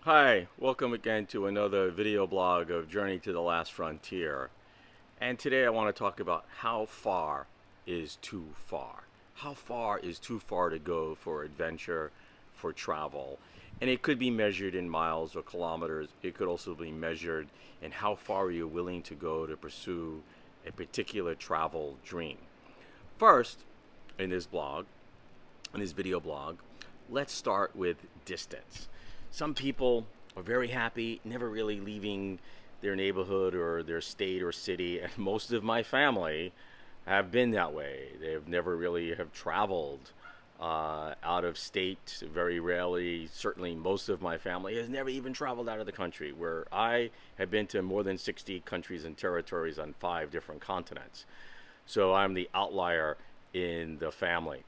Hi, welcome again to another video blog of Journey to the Last Frontier. And today I want to talk about how far is too far. How far is too far to go for adventure, for travel? And it could be measured in miles or kilometers. It could also be measured in how far you're willing to go to pursue a particular travel dream. First, in this blog, in this video blog, let's start with distance. Some people are very happy, never really leaving their neighborhood or their state or city, and most of my family have been that way. They've never really have traveled out of state. Very rarely, certainly most of my family has never even traveled out of the country. Where I have been to more than 60 countries and territories on 5 different continents. So I'm the outlier in the family.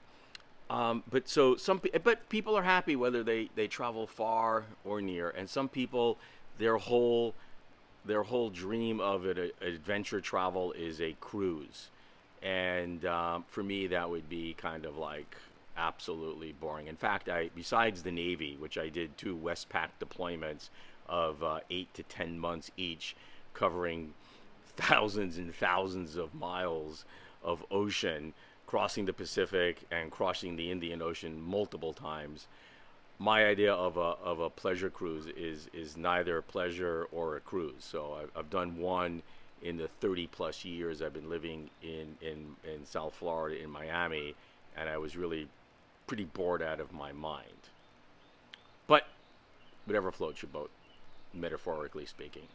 But people are happy whether they travel far or near, and some people, their whole their whole dream of an adventure travel is a cruise, and for me that would be kind of like absolutely boring. In fact, I besides the Navy, which I did 2 Westpac deployments of 8 to 10 months each, covering thousands and thousands of miles of ocean, crossing the Pacific and crossing the Indian Ocean multiple times. My idea of a pleasure cruise is neither pleasure or a cruise. So I've done one in the 30 plus years I've been living in South Florida, in Miami, and I was really pretty bored out of my mind. But whatever floats your boat, metaphorically speaking.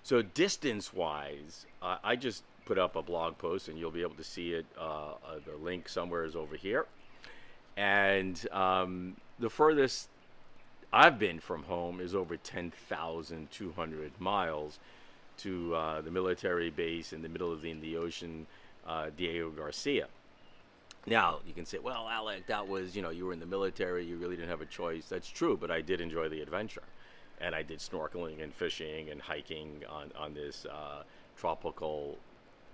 So distance wise, I just put up a blog post, and you'll be able to see it. The link somewhere is over here. And the furthest I've been from home is over 10,200 miles to the military base in the middle of the Indian Ocean, Diego Garcia. Now, you can say, well, Alec, that was, you were in the military, you really didn't have a choice. That's true, but I did enjoy the adventure. And I did snorkeling and fishing and hiking on this tropical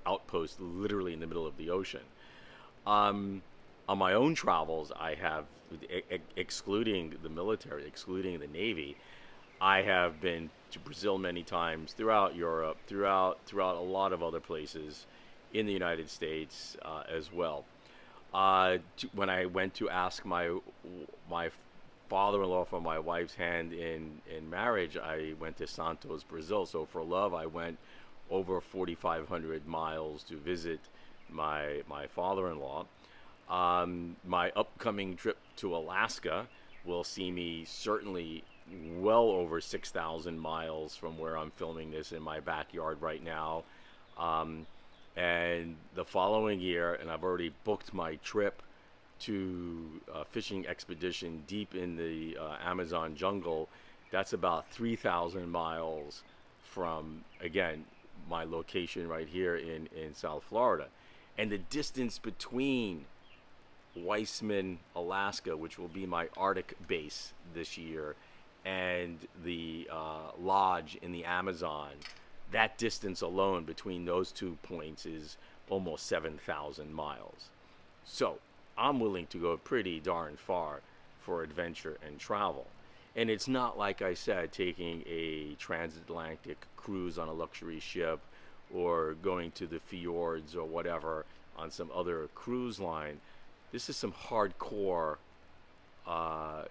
outpost literally in the middle of the ocean. Um, on my own travels, I have, excluding the military, excluding the Navy, I have been to Brazil many times, throughout Europe, throughout a lot of other places in the United States as well. When I went to ask my father-in-law for my wife's hand in marriage, I went to Santos, Brazil. So for love, I went over 4,500 miles to visit my father-in-law. My upcoming trip to Alaska will see me certainly well over 6,000 miles from where I'm filming this in my backyard right now. Um, and the following year, and I've already booked my trip to a fishing expedition deep in the Amazon jungle. That's about 3,000 miles from, again, my location right here in South Florida. And the distance between Weissman, Alaska, which will be my Arctic base this year, and the lodge in the Amazon, that distance alone between those 2 points is almost 7,000 miles. So I'm willing to go pretty darn far for adventure and travel. And it's not, like I said, taking a transatlantic cruise on a luxury ship or going to the fjords or whatever on some other cruise line. This is some hardcore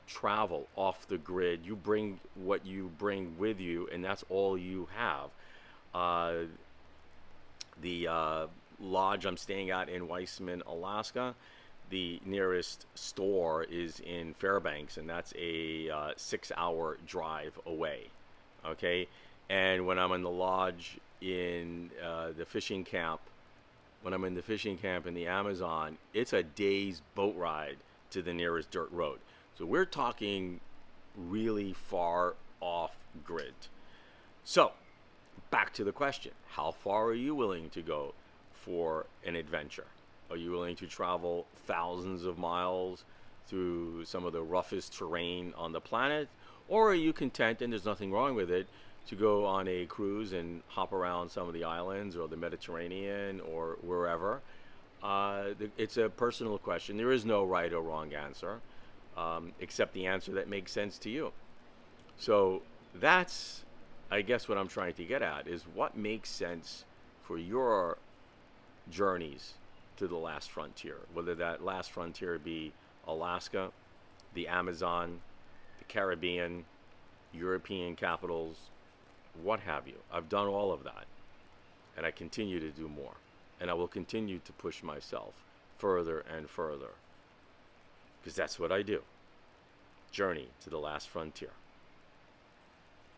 travel off the grid. You bring what you bring with you, and that's all you have. Uh, the lodge I'm staying at in Weissman, Alaska, the nearest store is in Fairbanks, and that's a 6 hour drive away. Okay, and when I'm in the lodge in the fishing camp, when I'm in the fishing camp in the Amazon, it's a day's boat ride to the nearest dirt road. So we're talking really far off grid. So back to the question: how far are you willing to go for an adventure? Are you willing to travel thousands of miles through some of the roughest terrain on the planet? Or are you content, and there's nothing wrong with it, to go on a cruise and hop around some of the islands or the Mediterranean or wherever? It's a personal question. There is no right or wrong answer, except the answer that makes sense to you. So that's, I guess, what I'm trying to get at is what makes sense for your journeys to the last frontier, whether that last frontier be Alaska, the Amazon, the Caribbean, European capitals, what have you. I've done all of that, and I continue to do more. And I will continue to push myself further and further, because that's what I do. Journey to the last frontier.